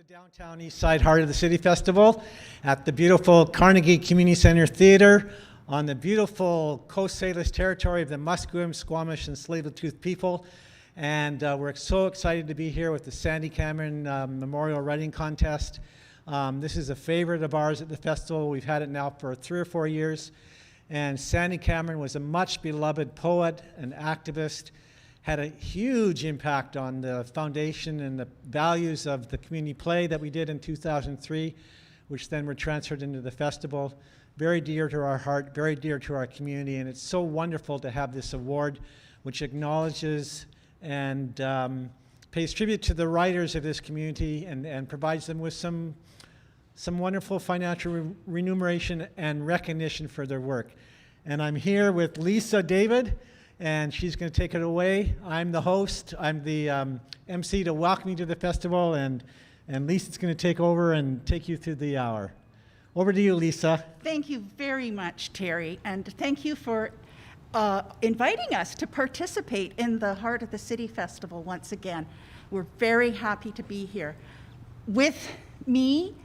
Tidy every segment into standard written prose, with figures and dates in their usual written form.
the downtown east side heart of the City Festival at the beautiful Carnegie Community Center Theater on the beautiful Coast Salish territory of the Musqueam, Squamish, and Tsleil-Waututh people. And we're so excited to be here with the Sandy Cameron Memorial Writing Contest. This is a favorite of ours at the festival. We've had it now for 3 or 4 years. And Sandy Cameron was a much beloved poet and activist, had a huge impact on the foundation and the values of the community play that we did in 2003, which then were transferred into the festival. Very dear to our heart, very dear to our community, and it's so wonderful to have this award which acknowledges and pays tribute to the writers of this community and provides them with some wonderful financial remuneration and recognition for their work. And I'm here with Lisa David, and she's going to take it away. I'm the host. I'm the MC to welcome you to the festival, and Lisa's going to take over and take you through the hour. Over to you, Lisa. Thank you very much, Terry, and thank you for inviting us to participate in the Heart of the City Festival once again. We're very happy to be here. With me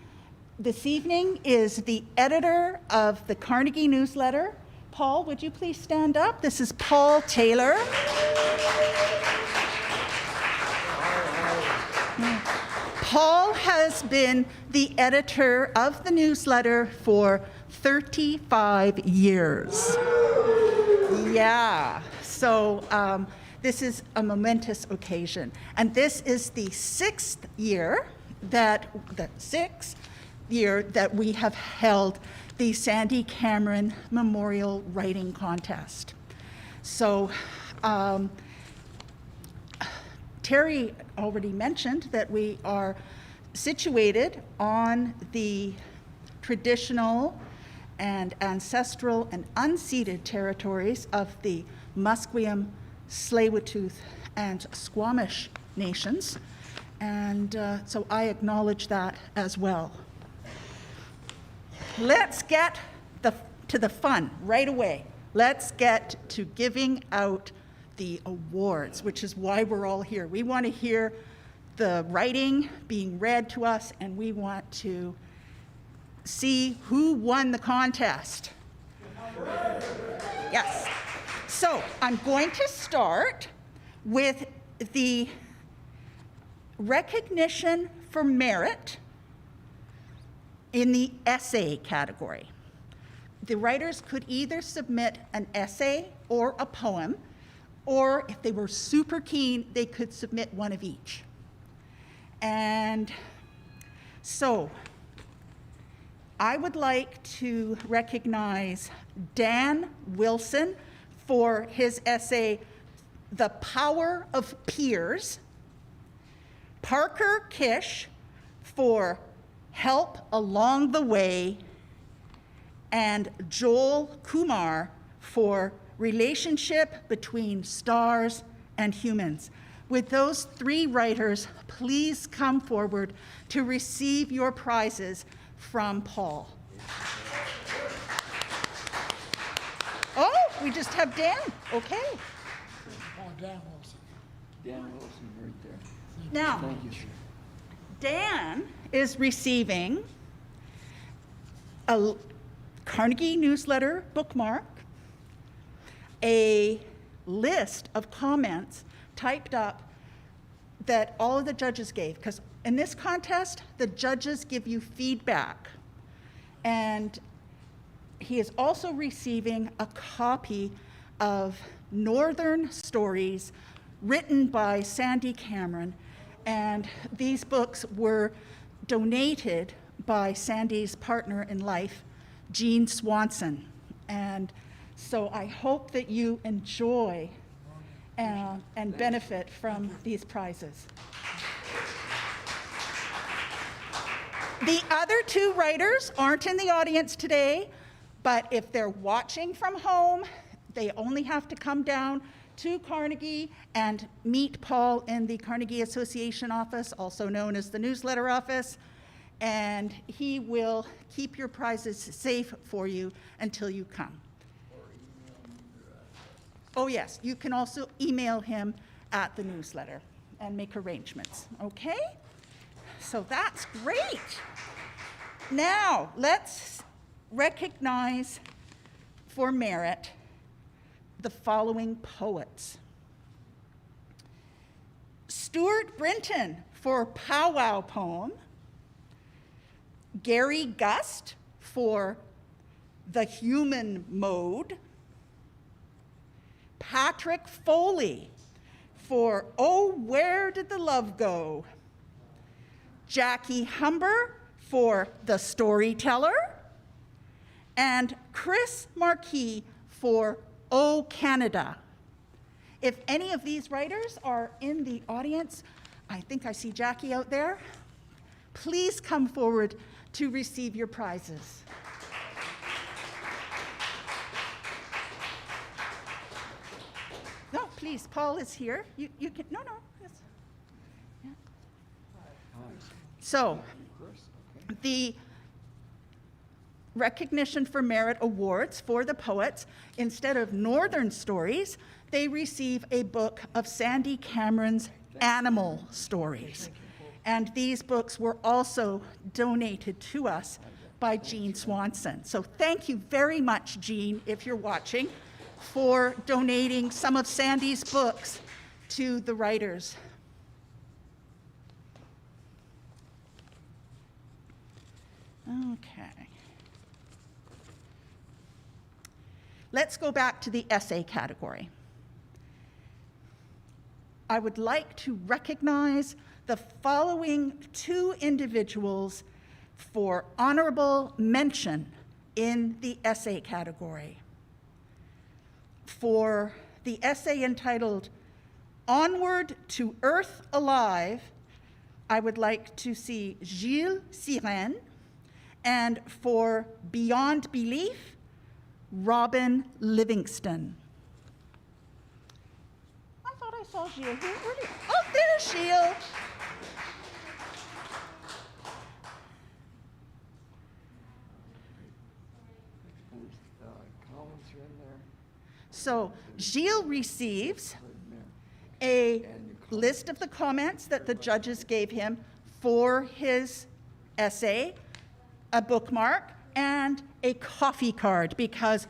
this evening is the editor of the Carnegie Newsletter. Paul, would you please stand up? This is Paul Taylor. Paul has been the editor of the newsletter for 35 years. Yeah, so this is a momentous occasion. And this is the sixth year that we have held the Sandy Cameron Memorial Writing Contest. So Terry already mentioned that we are situated on the traditional and ancestral and unceded territories of the Musqueam, Tsleil-Waututh, and Squamish nations. And so I acknowledge that as well. Let's get to the fun right away. Let's get to giving out the awards, which is why we're all here. We want to hear the writing being read to us, and we want to see who won the contest. Yes. So I'm going to start with the recognition for merit in the essay category. The writers could either submit an essay or a poem, or if they were super keen, they could submit one of each. And so I would like to recognize Dan Wilson for his essay, The Power of Peers, Parker Kish for Help Along the Way, and Joel Kumar for Relationship Between Stars and Humans. Would those 3 writers please come forward to receive your prizes from Paul? Oh, we just have Dan. Okay. Oh, Dan Wilson. Dan Wilson right there. Now, Thank you, sir. Dan is receiving a Carnegie Newsletter bookmark, a list of comments typed up that all of the judges gave, because in this contest, the judges give you feedback. And he is also receiving a copy of Northern Stories written by Sandy Cameron. And these books were donated by Sandy's partner in life, Jean Swanson. And so I hope that you enjoy and benefit from these prizes. The other 2 writers aren't in the audience today, but if they're watching from home, they only have to come down to Carnegie and meet Paul in the Carnegie Association office, also known as the newsletter office, and he will keep your prizes safe for you until you come. Oh yes, you can also email him at the newsletter and make arrangements, okay? So that's great. Now, let's recognize for merit the following poets. Stuart Brinton for Powwow Poem, Gary Gust for The Human Mode, Patrick Foley for Oh, Where Did the Love Go, Jackie Humber for The Storyteller, and Chris Marquis for Oh, Canada. If any of these writers are in the audience, I think I see Jackie out there, please come forward to receive your prizes. No, please, Paul is here. You can, no. Yes. Yeah. So, the recognition for merit awards for the poets, instead of Northern stories, they receive a book of Sandy Cameron's animal stories. And these books were also donated to us by Jean Swanson. So thank you very much, Jean, if you're watching, for donating some of Sandy's books to the writers. Okay. Let's go back to the essay category. I would like to recognize the following two individuals for honorable mention in the essay category. For the essay entitled Onward to Earth Alive, I would like to see Gilles Sirène, and for Beyond Belief, Robin Livingston. I thought I saw Gilles here. Oh, there's Gilles. So Gilles receives a list of the comments that the judges gave him for his essay, a bookmark, and a coffee card, because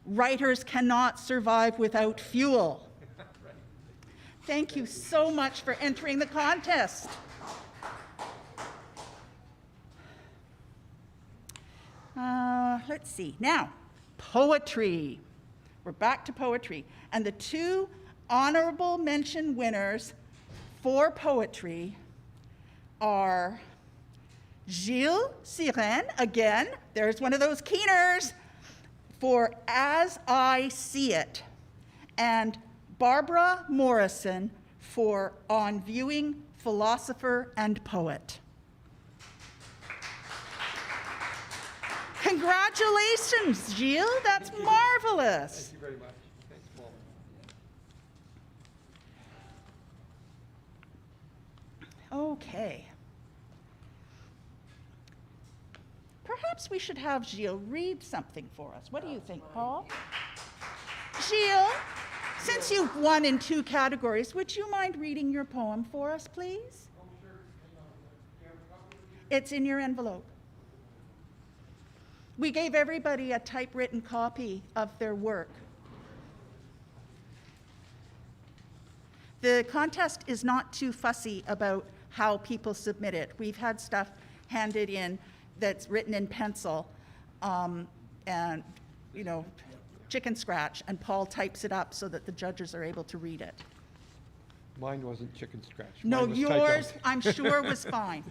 writers cannot survive without fuel. Thank you so much for entering the contest. Let's see. Now, poetry. We're back to poetry. And the two honorable mention winners for poetry are Gilles Sirène, again, there's one of those keeners, for As I See It, and Barbara Morrison for On Viewing Philosopher and Poet. Congratulations, Gilles, that's marvelous. Thank you very much. Thanks, Paul. Okay. Perhaps we should have Gilles read something for us. What do you think, Paul? Gilles, since you've won in two categories, would you mind reading your poem for us, please? Oh, sure. It's in your envelope. We gave everybody a typewritten copy of their work. The contest is not too fussy about how people submit it. We've had stuff handed in that's written in pencil, and, you know, chicken scratch, and Paul types it up so that the judges are able to read it. Mine wasn't chicken scratch. No, Mine was typed yours, out. I'm sure, was fine.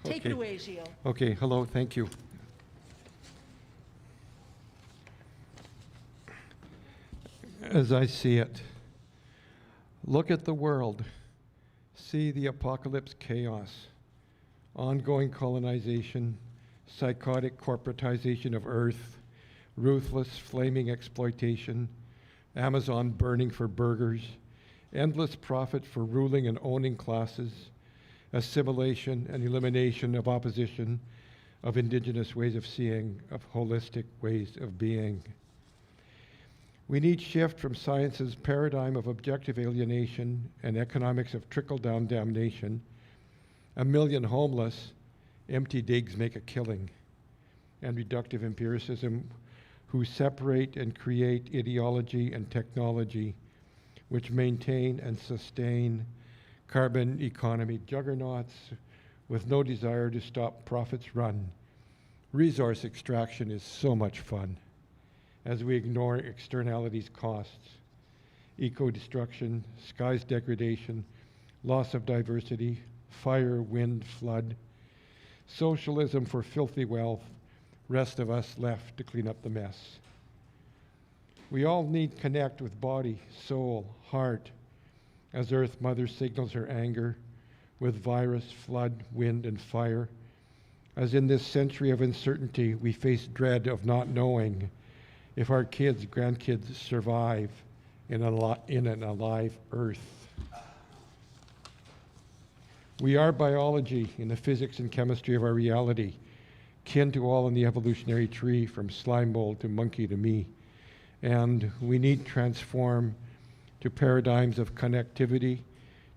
Take Okay. it away, Gilles. Okay, hello, thank you. As I see it, look at the world, see the apocalypse chaos, ongoing colonization, psychotic corporatization of Earth, ruthless flaming exploitation, Amazon burning for burgers, endless profit for ruling and owning classes, assimilation and elimination of opposition, of indigenous ways of seeing, of holistic ways of being. We need shift from science's paradigm of objective alienation and economics of trickle-down damnation 1 million homeless, empty digs make a killing, and reductive empiricism who separate and create ideology and technology which maintain and sustain carbon economy juggernauts with no desire to stop profits run. Resource extraction is so much fun as we ignore externalities costs. Eco-destruction, skies degradation, loss of diversity, fire, wind, flood. Socialism for filthy wealth, rest of us left to clean up the mess. We all need connect with body, soul, heart, as Earth Mother signals her anger with virus, flood, wind, and fire. As in this century of uncertainty, we face dread of not knowing if our kids, grandkids survive in an alive Earth. We are biology in the physics and chemistry of our reality, kin to all in the evolutionary tree, from slime mold to monkey to me. And we need transform to paradigms of connectivity,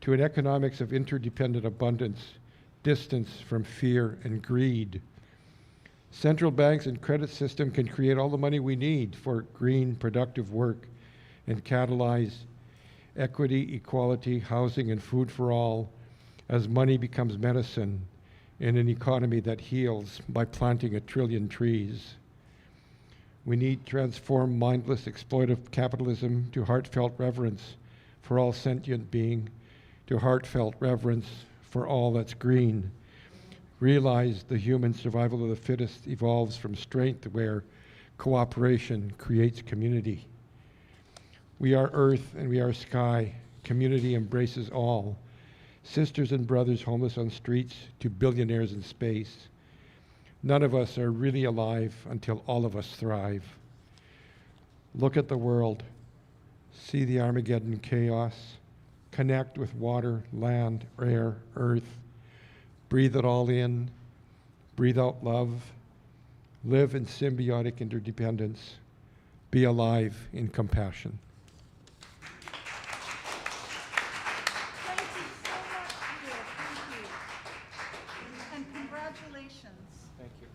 to an economics of interdependent abundance, distance from fear and greed. Central banks and credit system can create all the money we need for green, productive work and catalyze equity, equality, housing, and food for all as money becomes medicine in an economy that heals by planting 1 trillion trees. We need transform mindless exploitive capitalism to heartfelt reverence for all sentient being, to heartfelt reverence for all that's green. Realize the human survival of the fittest evolves from strength where cooperation creates community. We are earth and we are sky. Community embraces all. Sisters and brothers homeless on streets to billionaires in space. None of us are really alive until all of us thrive. Look at the world. See the Armageddon chaos. Connect with water, land, air, earth. Breathe it all in. Breathe out love. Live in symbiotic interdependence. Be alive in compassion. Thank you so much, Peter. Thank you. And congratulations. Thank you.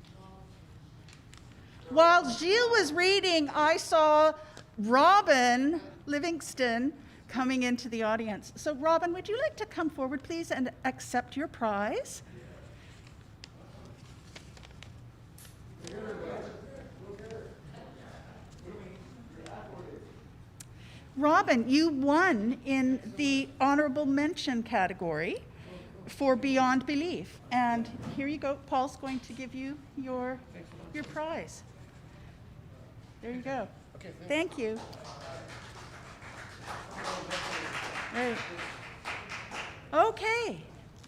While Gilles was reading, I saw Robin Livingston coming into the audience. So Robin, would you like to come forward, please, and accept your prize? Robin, you won in the honorable mention category for Beyond Belief. And here you go. Paul's going to give you your prize. There you go. Okay, Thank you. Right. Okay,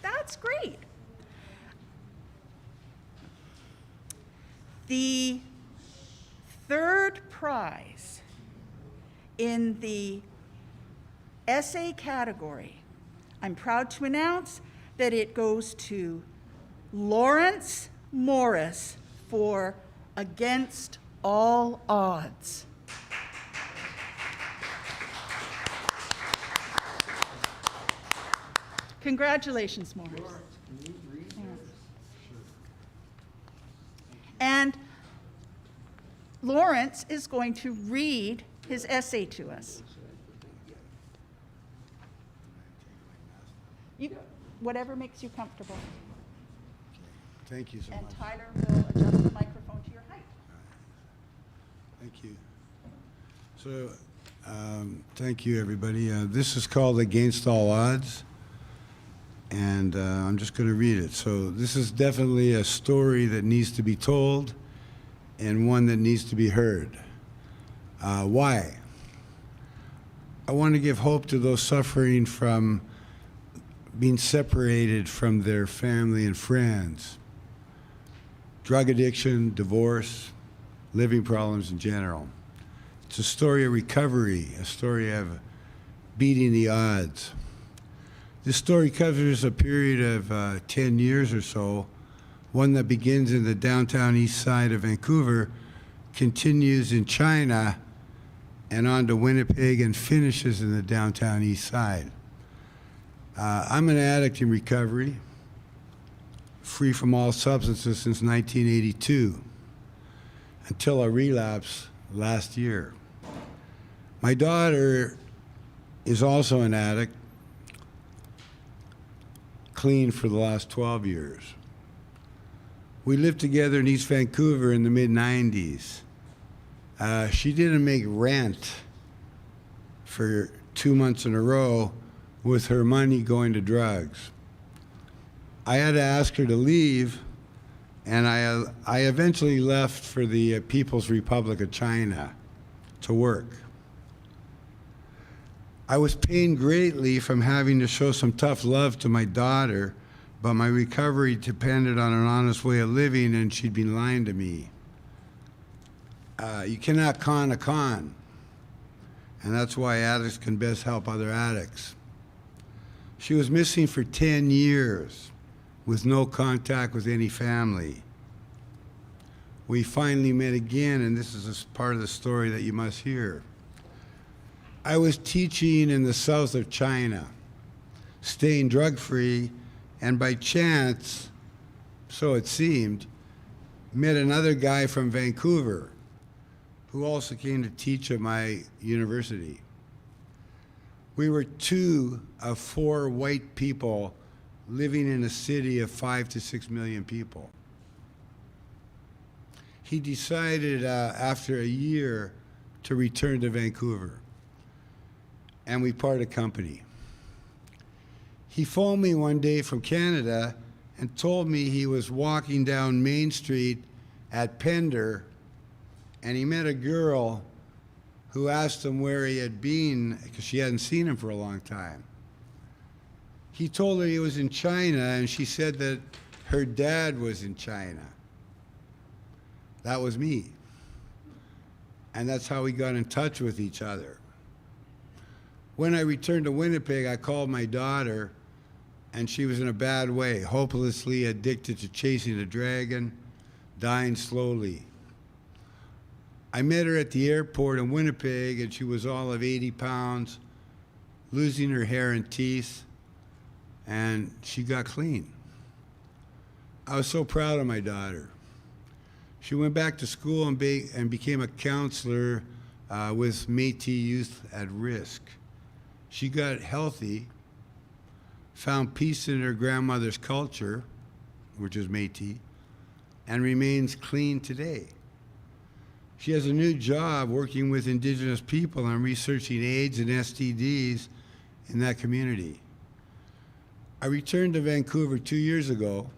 that's great. The third prize in the essay category, I'm proud to announce that it goes to Lawrence Morris for Against All Odds. Congratulations, Morris. And Lawrence is going to read his essay to us. Whatever makes you comfortable. Thank you so much. And Tyler will adjust the microphone to your height. Thank you. So, thank you, everybody. This is called Against All Odds, and I'm just going to read it. So this is definitely a story that needs to be told and one that needs to be heard. Why? I want to give hope to those suffering from being separated from their family and friends, drug addiction, divorce, living problems in general. It's a story of recovery, a story of beating the odds. This story covers a period of 10 years or so, one that begins in the downtown east side of Vancouver, continues in China, and on to Winnipeg, and finishes in the downtown east side. I'm an addict in recovery. free from all substances since 1982, until a relapse last year. My daughter is also an addict, clean for the last 12 years. We lived together in East Vancouver in the mid-90s. She didn't make rent for 2 months in a row with her money going to drugs. I had to ask her to leave, and I eventually left for the People's Republic of China to work. I was pained greatly from having to show some tough love to my daughter, but my recovery depended on an honest way of living, and she'd been lying to me. You cannot con a con, and that's why addicts can best help other addicts. She was missing for 10 years with no contact with any family. We finally met again, and this is a part of the story that you must hear. I was teaching in the south of China, staying drug-free, and by chance, so it seemed, met another guy from Vancouver who also came to teach at my university. We were 2 of 4 white people living in a city of 5 to 6 million people. He decided after a year to return to Vancouver, and we parted company. He phoned me one day from Canada and told me he was walking down Main Street at Pender, and he met a girl who asked him where he had been because she hadn't seen him for a long time. He told her he was in China, and she said that her dad was in China. That was me. And that's how we got in touch with each other. When I returned to Winnipeg, I called my daughter, and she was in a bad way, hopelessly addicted to chasing a dragon, dying slowly. I met her at the airport in Winnipeg, and she was all of 80 pounds, losing her hair and teeth, and she got clean. I was so proud of my daughter. She went back to school and became a counselor with Métis youth at risk. She got healthy, found peace in her grandmother's culture, which is Métis, and remains clean today. She has a new job working with Indigenous people on researching AIDS and STDs in that community. I returned to Vancouver 2 years ago,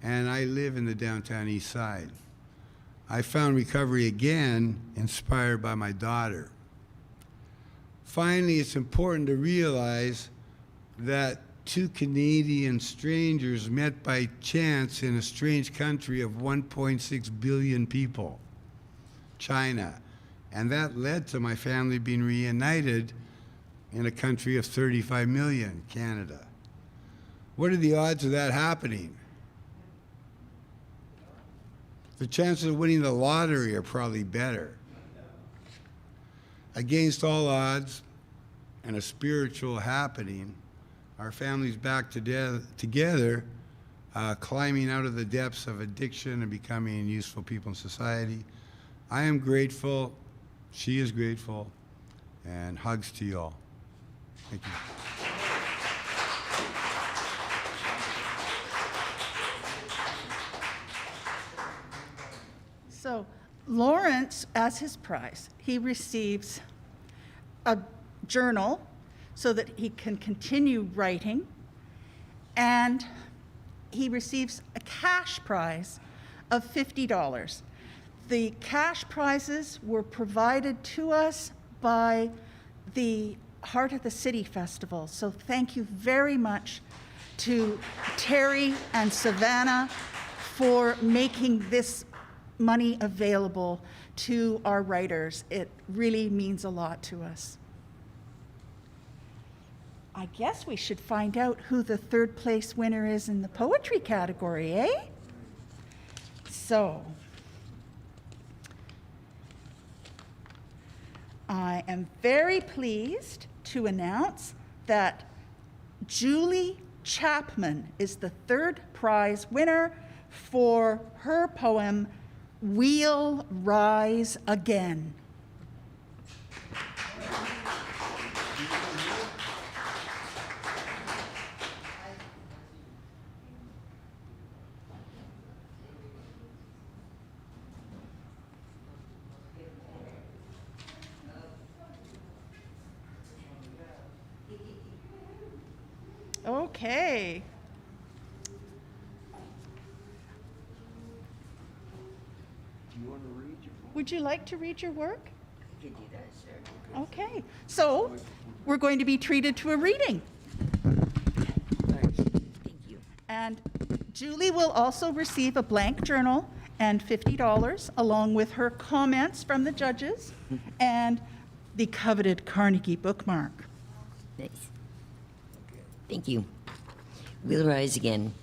and I live in the downtown east side. I found recovery again, inspired by my daughter. Finally, it's important to realize that 2 Canadian strangers met by chance in a strange country of 1.6 billion people, China, and that led to my family being reunited in a country of 35 million, Canada. What are the odds of that happening? The chances of winning the lottery are probably better. Against all odds and a spiritual happening, our family's back together, climbing out of the depths of addiction and becoming useful people in society. I am grateful, she is grateful, and hugs to you all. Thank you. So Lawrence, as his prize, he receives a journal so that he can continue writing, and he receives a cash prize of $50. The cash prizes were provided to us by the Heart of the City Festival. So thank you very much to Terry and Savannah for making this money available to our writers. It really means a lot to us. I guess we should find out who the 3rd place winner is in the poetry category, eh? So, I am very pleased to announce that Julie Chapman is the third prize winner for her poem, We'll Rise Again. Okay. Would you like to read your work? You can do that, sir. Okay. So we're going to be treated to a reading. Thank you. And Julie will also receive a blank journal and $50 along with her comments from the judges and the coveted Carnegie bookmark. Nice. Thank you. We'll rise again.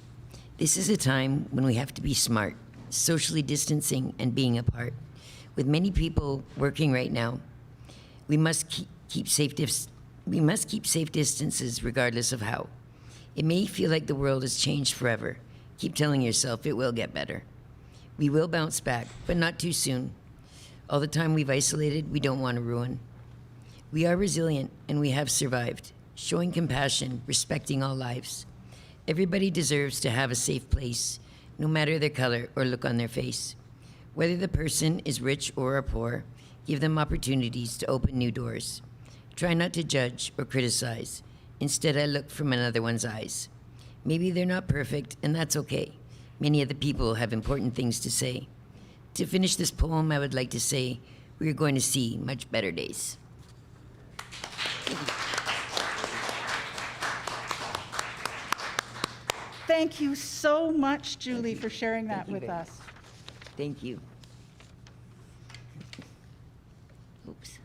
This is a time when we have to be smart, socially distancing and being apart. With many people working right now, we must keep safe distances regardless of how. It may feel like the world has changed forever. Keep telling yourself it will get better. We will bounce back, but not too soon. All the time we've isolated, we don't want to ruin. We are resilient and we have survived, showing compassion, respecting all lives. Everybody deserves to have a safe place, no matter their color or look on their face. Whether the person is rich or poor, give them opportunities to open new doors. Try not to judge or criticize. Instead, I look from another one's eyes. Maybe they're not perfect, and that's okay. Many of the people have important things to say. To finish this poem, I would like to say, we are going to see much better days. Thank you so much, Julie, for sharing that Thank you with very us. Thank you. Oops.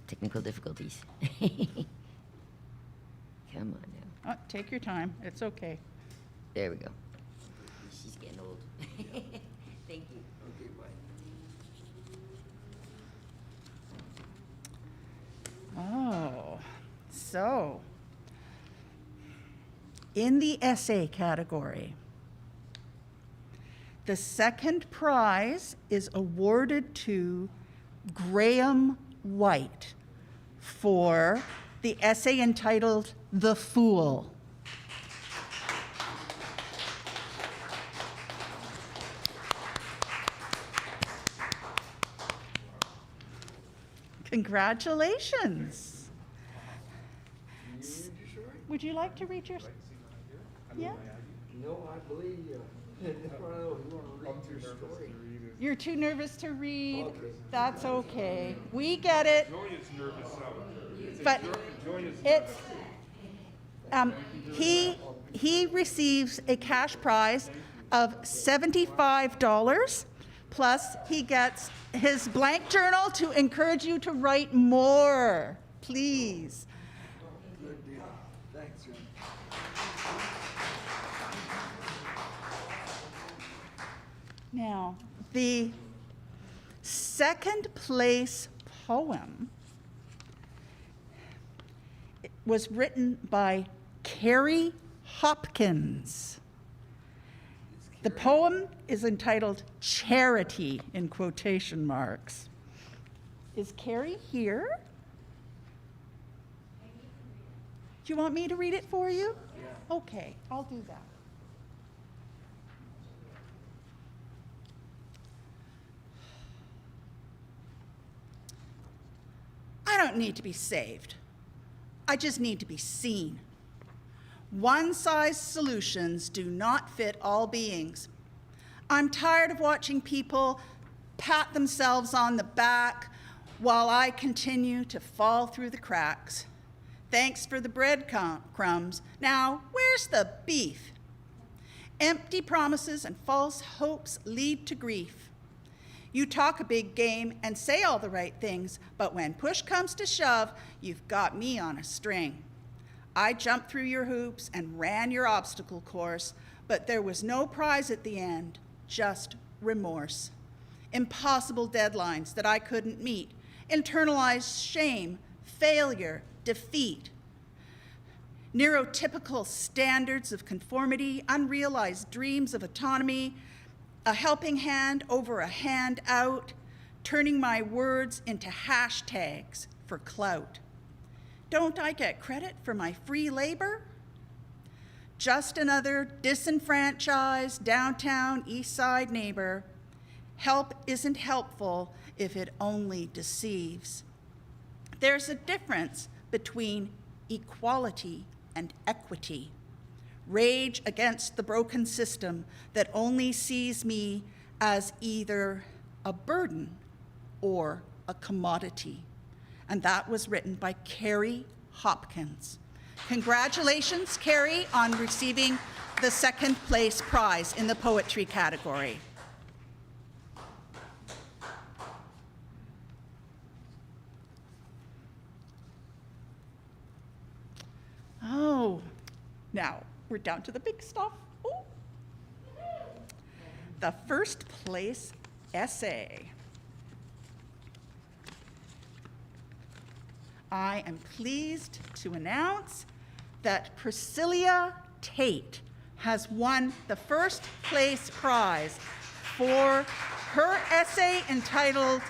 Technical difficulties. Come on now. Oh, take your time. It's okay. There we go. She's getting old. Thank you. Okay, bye. Oh, so in the essay category, the second prize is awarded to Graham White for the essay entitled The Fool. Congratulations. Would you like to read your? Yeah? No, I believe you. I'm too nervous to read it. You're too nervous to read. That's okay. We get it. Joy is nervous out. But Joy is it's he receives a cash prize of $75, plus he gets his blank journal to encourage you to write more, please. Good deal. Thanks, Jim. Now, the second place poem was written by Carrie Hopkins. The poem is entitled Charity, in quotation marks. Is Carrie here? Do you want me to read it for you? Yeah. Okay, I'll do that. I don't need to be saved. I just need to be seen. One-size solutions do not fit all beings. I'm tired of watching people pat themselves on the back while I continue to fall through the cracks. Thanks for the breadcrumbs. Now, where's the beef? Empty promises and false hopes lead to grief. You talk a big game and say all the right things, but when push comes to shove, you've got me on a string. I jumped through your hoops and ran your obstacle course, but there was no prize at the end, just remorse. Impossible deadlines that I couldn't meet, internalized shame, failure, defeat. neurotypical standards of conformity, unrealized dreams of autonomy, a helping hand over a handout, turning my words into hashtags for clout. Don't I get credit for my free labor? Just another disenfranchised downtown East Side neighbor. Help isn't helpful if it only deceives. There's a difference between equality and equity. Rage against the broken system that only sees me as either a burden or a commodity. And that was written by Carrie Hopkins. Congratulations, Carrie, on receiving the second place prize in the poetry category. Oh, now we're down to the big stuff. Ooh. The first place essay. I am pleased to announce that Priscilla Tate has won the first place prize for her essay entitled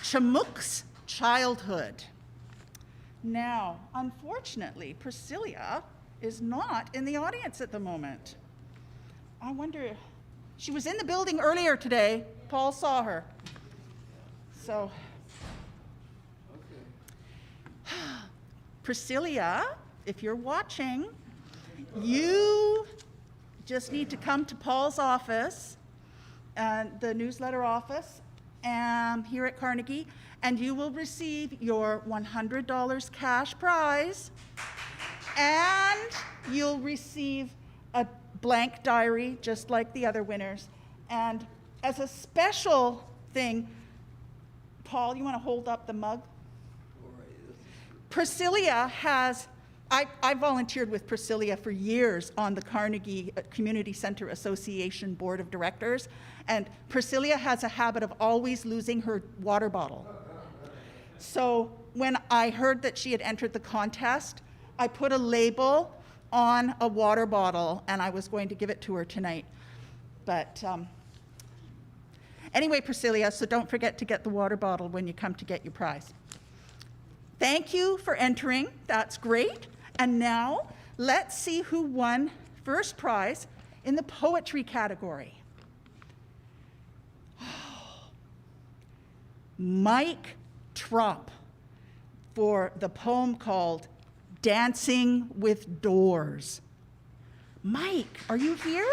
Chamook's Childhood. Now, unfortunately, Priscilla is not in the audience at the moment. I wonder, she was in the building earlier today. Paul saw her. So, Priscilla, if you're watching, you just need to come to Paul's office, the newsletter office, here at Carnegie, and you will receive your $100 cash prize, and you'll receive a blank diary, just like the other winners. And as a special thing, Paul, you want to hold up the mug? Priscilla has, I volunteered with Priscilla for years on the Carnegie Community Center Association Board of Directors, and Priscilla has a habit of always losing her water bottle. So when I heard that she had entered the contest, I put a label on a water bottle, and I was going to give it to her tonight. But anyway, Priscilla, so don't forget to get the water bottle when you come to get your prize. Thank you for entering. That's great. And now let's see who won first prize in the poetry category. Mike Trump for the poem called Dancing with Doors. Mike, are you here?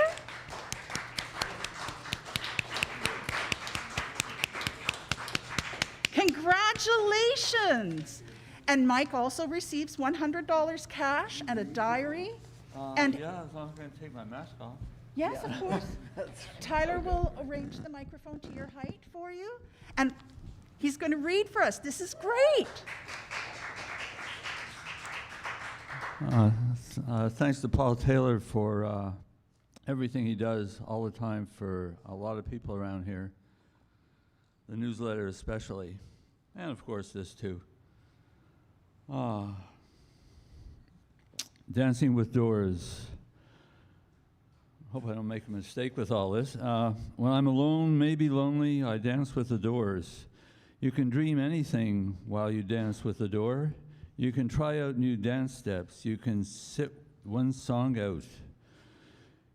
Congratulations! And Mike also receives $100 cash and a diary. Yeah, as long as I'm going to take my mask off. Yes, of course. Tyler will arrange the microphone to your height for you. And he's going to read for us. This is great. Thanks to Paul Taylor for everything he does all the time for a lot of people around here. The newsletter especially. And of course this too. Dancing with Doors. Hope I don't make a mistake with all this. When I'm alone, maybe lonely, I dance with the doors. You can dream anything while you dance with the door. You can try out new dance steps. You can sit one song out.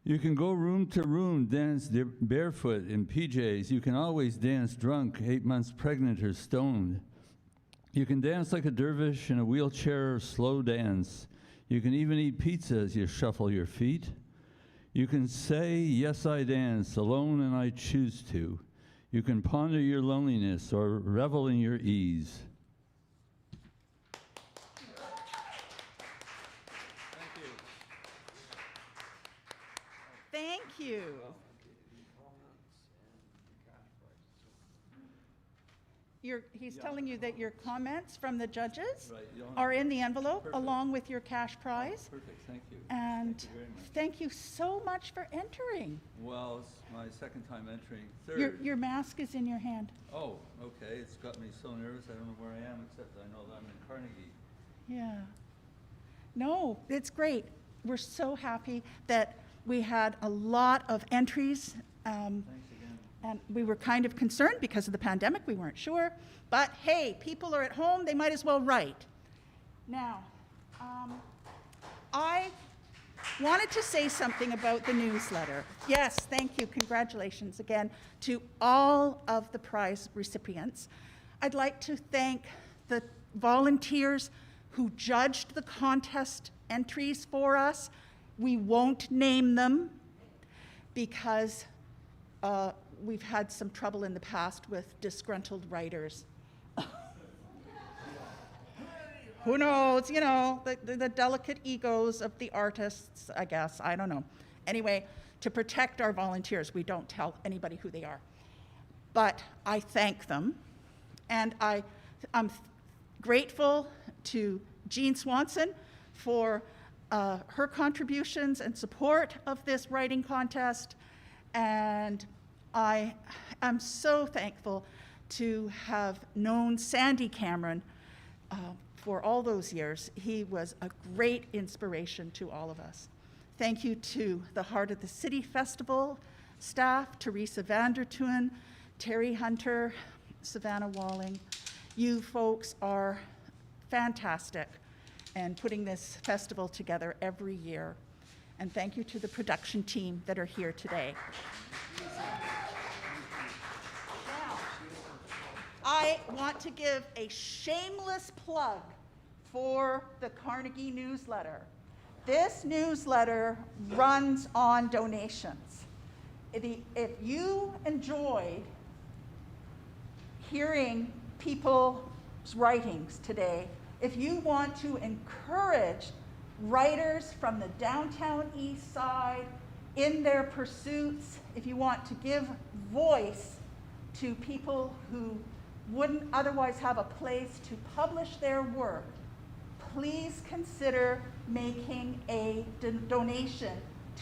You can go room to room, dance barefoot in PJs. You can always dance drunk, 8 months pregnant or stoned. You can dance like a dervish in a wheelchair or slow dance. You can even eat pizza as you shuffle your feet. You can say, yes, I dance, alone and I choose to. You can ponder your loneliness or revel in your ease. Thank you. He's telling you that your comments from the judges are in the envelope along with your cash prize. Perfect, thank you. And thank you very much. thank you so much for entering. Well, it's my second time entering. Third. Your mask is in your hand. Oh, okay. It's got me so nervous. I don't know where I am, except I know that I'm in Carnegie. Yeah. No, it's great. We're so happy that we had a lot of entries. And we were kind of concerned because of the pandemic. We weren't sure. But hey, people are at home. They might as well write. Now, I wanted to say something about the newsletter. Yes, thank you. Congratulations again to all of the prize recipients. I'd like to thank the volunteers who judged the contest entries for us. We won't name them because we've had some trouble in the past with disgruntled writers. Who knows, you know, the delicate egos of the artists, I guess, I don't know. Anyway, to protect our volunteers, we don't tell anybody who they are. But I thank them, and I'm grateful to Jean Swanson for her contributions and support of this writing contest, and I am so thankful to have known Sandy Cameron for all those years. He was a great inspiration to all of us. Thank you to the Heart of the City Festival staff, Teresa Vandertuen, Terry Hunter, Savannah Walling. You folks are fantastic in putting this festival together every year. And thank you to the production team that are here today. I want to give a shameless plug for the Carnegie Newsletter. This newsletter runs on donations. If you enjoyed hearing people's writings today, if you want to encourage writers from the downtown east side in their pursuits, if you want to give voice to people who wouldn't otherwise have a place to publish their work, please consider making a donation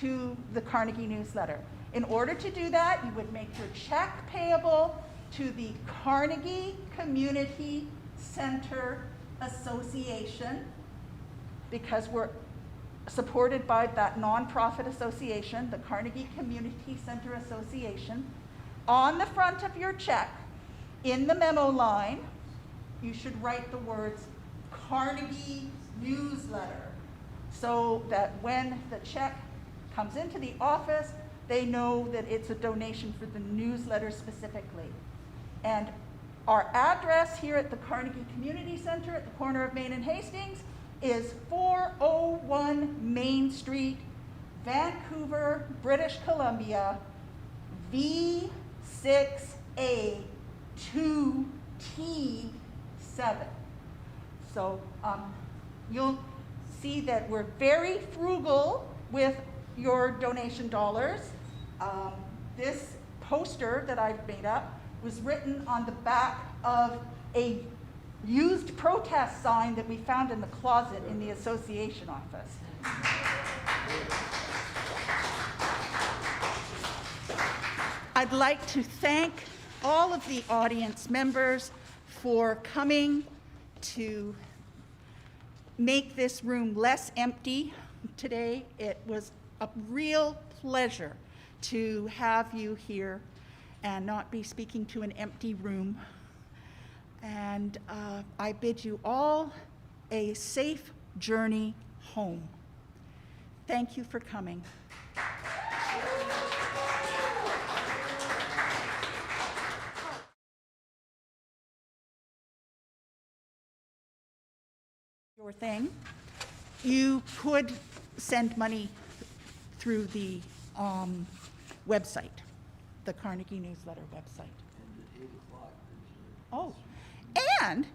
to the Carnegie Newsletter. In order to do that, you would make your check payable to the Carnegie Community Center Association, because we're supported by that nonprofit association, the Carnegie Community Center Association. On the front of your check, in the memo line, you should write the words Carnegie Newsletter, so that when the check comes into the office, they know that it's a donation for the newsletter specifically. And our address here at the Carnegie Community Center at the corner of Main and Hastings is 401 Main Street, Vancouver, British Columbia, V6A 2T7. So you'll see that we're very frugal with your donation dollars. This poster that I've made up was written on the back of a used protest sign that we found in the closet in the association office. I'd like to thank all of the audience members for coming to make this room less empty today. It was a real pleasure to have you here and not be speaking to an empty room. And I bid you all a safe journey home. Thank you for coming. Your thing, you could send money through the website, the Carnegie Newsletter website. Oh, and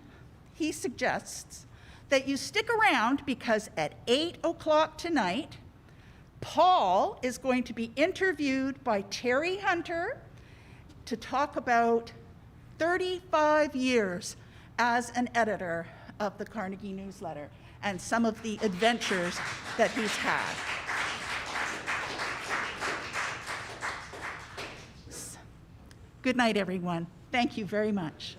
he suggests that you stick around because at 8 o'clock tonight, Paul is going to be interviewed by Terry Hunter to talk about 35 years as an editor of the Carnegie Newsletter and some of the adventures that he's had. Good night, everyone. Thank you very much.